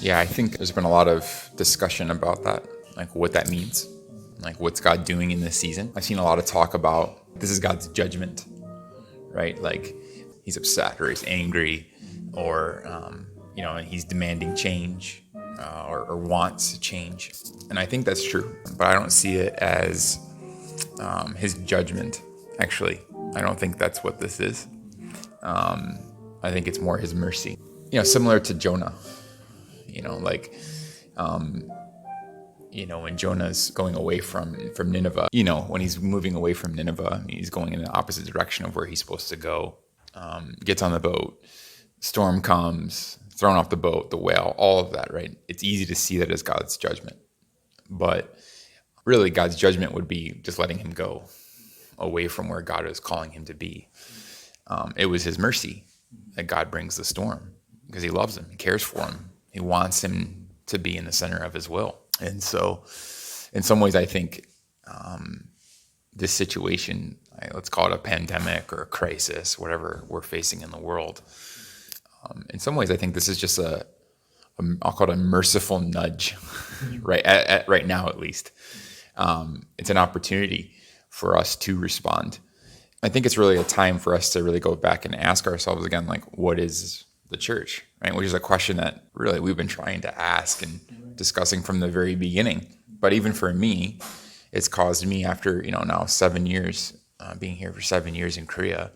Yeah, I think there's been a lot of discussion about that, like what that means, like what's God doing in this season. I've seen a lot of talk about this is God's judgment, right? Like he's upset or he's angry or, he's demanding change or wants change. And I think that's true, but I don't see it as his judgment, actually. I don't think that's what this is. I think it's more his mercy. Similar to Jonah. When Jonah's going away from Nineveh, when he's moving away from Nineveh, he's going in the opposite direction of where he's supposed to go, gets on the boat, storm comes, thrown off the boat, the whale, all of that, right? It's easy to see that as God's judgment. But really, God's judgment would be just letting him go away from where God is calling him to be. It was his mercy that God brings the storm because he loves him, he cares for him. He wants him to be in the center of his will. And so in some ways, I think this situation, let's call it a pandemic or a crisis, whatever we're facing in the world. In some ways, I think this is just I'll call it a merciful nudge, right? Right now, at least. It's an opportunity for us to respond. I think it's really a time for us to really go back and ask ourselves again, like, what is the church, right? Which is a question that really we've been trying to ask and discussing from the very beginning. But even for me, it's caused me after, now 7 years, being here for 7 years in Korea,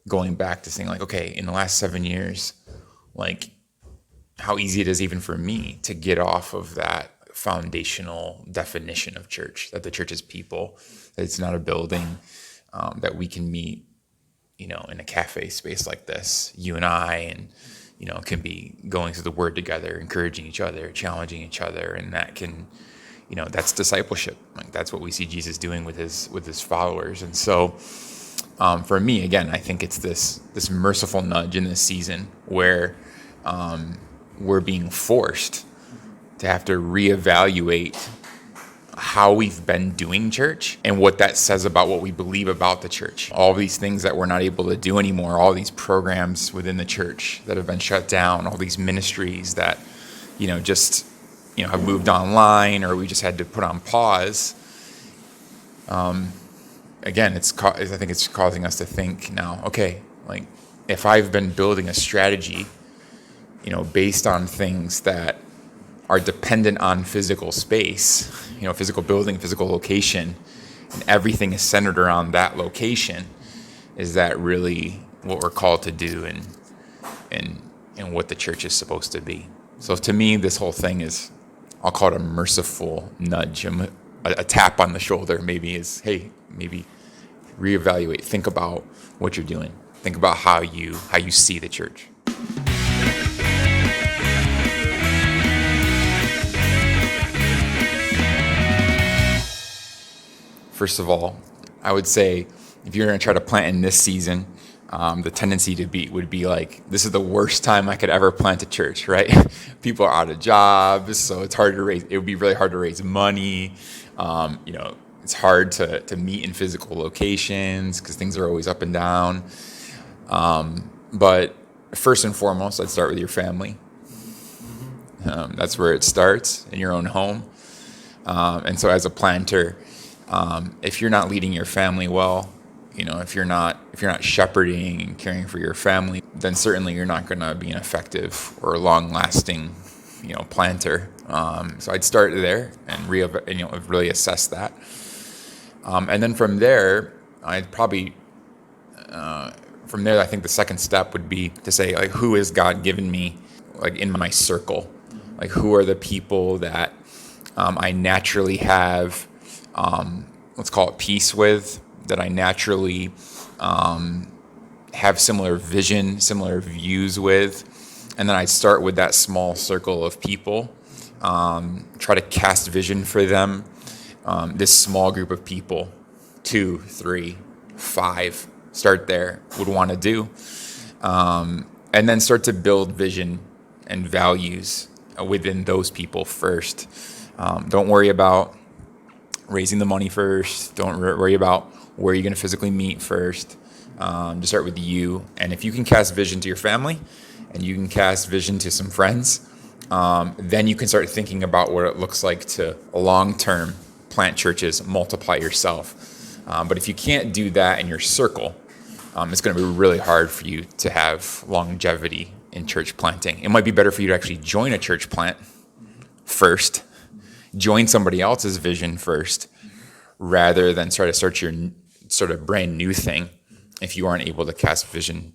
going back to saying like, okay, in the last 7 years, like how easy it is even for me to get off of that foundational definition of church, that the church is people, that it's not a building, that we can meet in a cafe space like this, you and I, and, can be going through the word together, encouraging each other, challenging each other. And that can, that's discipleship. Like that's what we see Jesus doing with his followers. And so for me, again, I think it's this merciful nudge in this season where we're being forced to have to reevaluate how we've been doing church and what that says about what we believe about the church. All these things that we're not able to do anymore, all these programs within the church that have been shut down, all these ministries that, have moved online or we just had to put on pause. Again, I think it's causing us to think now, okay, like if I've been building a strategy, based on things that are dependent on physical space, physical building, physical location, and everything is centered around that location, is that really what we're called to do and what the church is supposed to be? So to me, this whole thing is, I'll call it a merciful nudge, a tap on the shoulder maybe is, hey, maybe reevaluate, think about what you're doing, think about how you see the church. First of all, I would say if you're going to try to plant in this season, the tendency would be like, this is the worst time I could ever plant a church, right? People are out of jobs, so it would be really hard to raise money. It's hard to meet in physical locations because things are always up and down. But first and foremost, I'd start with your family. That's where it starts, in your own home. And so as a planter, if you're not leading your family well, if you're not shepherding and caring for your family, then certainly you're not going to be an effective or long-lasting, planter. So I'd start there and really assess that. And then from there, I think the second step would be to say, like, who has God given me, like, in my circle? Like, who are the people that I naturally have, let's call it peace with, that I naturally have similar vision, similar views with. And then I'd start with that small circle of people, try to cast vision for them. This small group of people, 2, 3, 5, start there, would want to do. And then start to build vision and values within those people first. Don't worry about raising the money first. Don't worry about where you're going to physically meet first. Just start with you. And if you can cast vision to your family and you can cast vision to some friends, then you can start thinking about what it looks like to long-term plant churches, multiply yourself. But if you can't do that in your circle, it's going to be really hard for you to have longevity in church planting. It might be better for you to actually join a church plant first, join somebody else's vision first, rather than try to start your sort of brand new thing if you aren't able to cast vision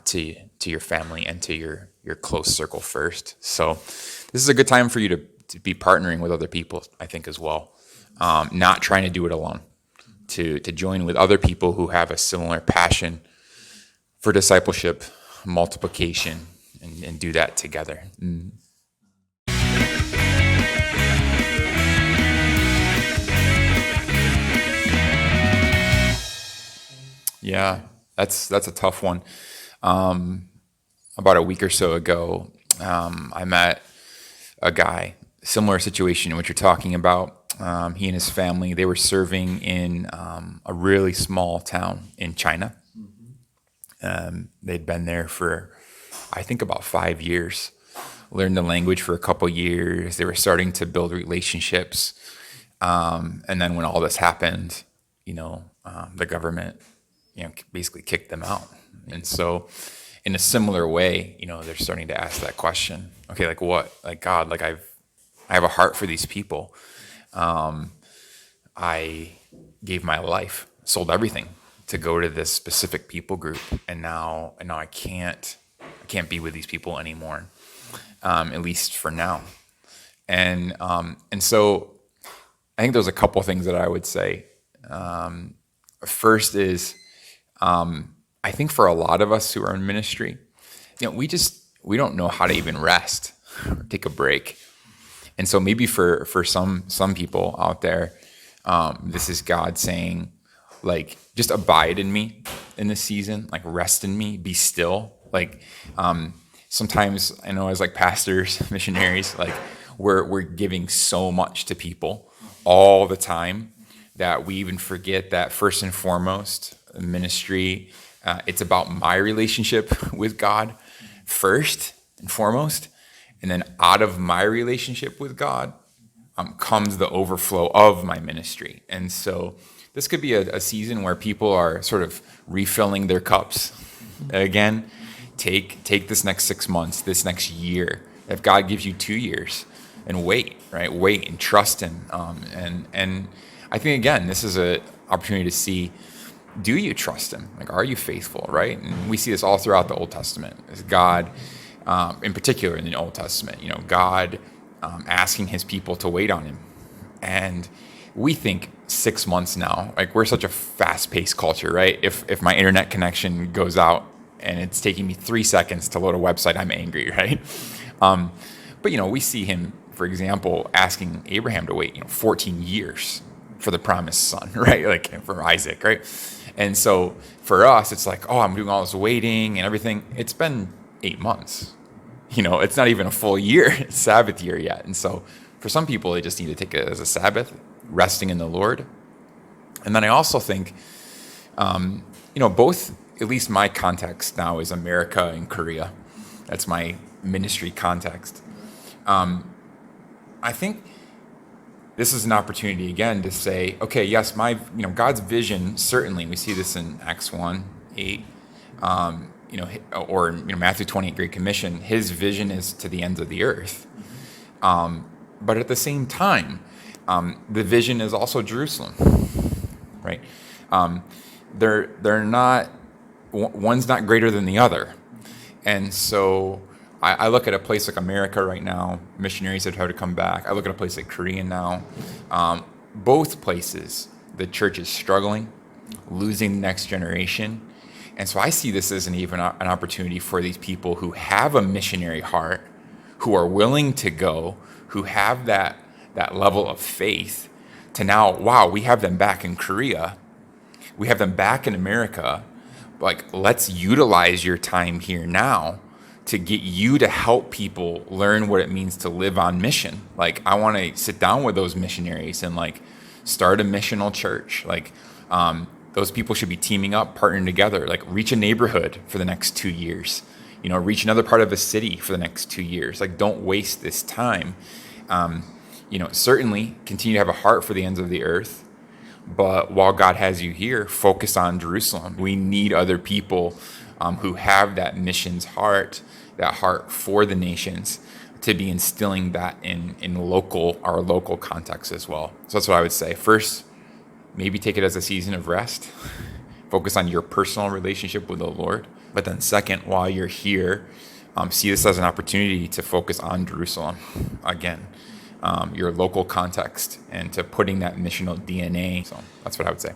to your family and to your close circle first. So this is a good time for you to be partnering with other people, I think, as well. Not trying to do it alone, to join with other people who have a similar passion for discipleship, multiplication, and do that together. Yeah, that's a tough one. About a week or so ago, I met a guy, similar situation in which you're talking about. He and his family, they were serving in a really small town in China. They'd been there for, I think, about 5 years, learned the language for a couple years. They were starting to build relationships. And then when all this happened, the government, basically kicked them out. And so in a similar way, they're starting to ask that question. Okay, like what? Like, God, like I have a heart for these people. I gave my life, sold everything to go to this specific people group, and now I can't be with these people anymore, at least for now. And so I think there's a couple things that I would say. First is, I think for a lot of us who are in ministry, we don't know how to even rest or take a break. And so maybe for some people out there, this is God saying, like, just abide in me in this season, like rest in me, be still. Like, sometimes I know as like pastors, missionaries, like we're giving so much to people all the time that we even forget that first and foremost, ministry, it's about my relationship with God first and foremost. And then out of my relationship with God comes the overflow of my ministry. And so this could be a season where people are sort of refilling their cups again. Take this next 6 months, this next year. If God gives you 2 years, and wait, right? Wait and trust Him. And I think, again, this is an opportunity to see, do you trust Him? Like, are you faithful, right? And we see this all throughout the Old Testament. As God, in particular in the Old Testament, God asking His people to wait on Him. And we think 6 months now, like we're such a fast-paced culture, right? If my internet connection goes out and it's taking me 3 seconds to load a website, I'm angry, right? But we see Him, for example, asking Abraham to wait 14 years for the promised son, right? Like for Isaac, right? And so for us, it's like, I'm doing all this waiting and everything. It's been 8 months. It's not even a full year, Sabbath year yet. And so for some people, they just need to take it as a Sabbath, resting in the Lord. And then I also think, both, at least my context now is America and Korea. That's my ministry context. I think this is an opportunity again to say, okay, yes, God's vision, certainly, we see this in Acts 1:8, or Matthew 28, Great Commission, His vision is to the ends of the earth. But at the same time, the vision is also Jerusalem, right? They're not, one's not greater than the other. And so I look at a place like America right now, missionaries have tried to come back. I look at a place like Korea now. Both places, the church is struggling, losing the next generation. And so I see this as an opportunity for these people who have a missionary heart, who are willing to go, who have that level of faith, to now, we have them back in Korea. We have them back in America. Like, let's utilize your time here now to get you to help people learn what it means to live on mission. Like, I want to sit down with those missionaries and like start a missional church. Like, those people should be teaming up, partnering together, like reach a neighborhood for the next 2 years, reach another part of a city for the next 2 years. Like, don't waste this time. Certainly continue to have a heart for the ends of the earth. But while God has you here, focus on Jerusalem. We need other people who have that missions heart, that heart for the nations, to be instilling that in our local context as well. So that's what I would say. First, maybe take it as a season of rest. Focus on your personal relationship with the Lord. But then second, while you're here, see this as an opportunity to focus on Jerusalem again, your local context, and to putting that missional DNA. So that's what I would say.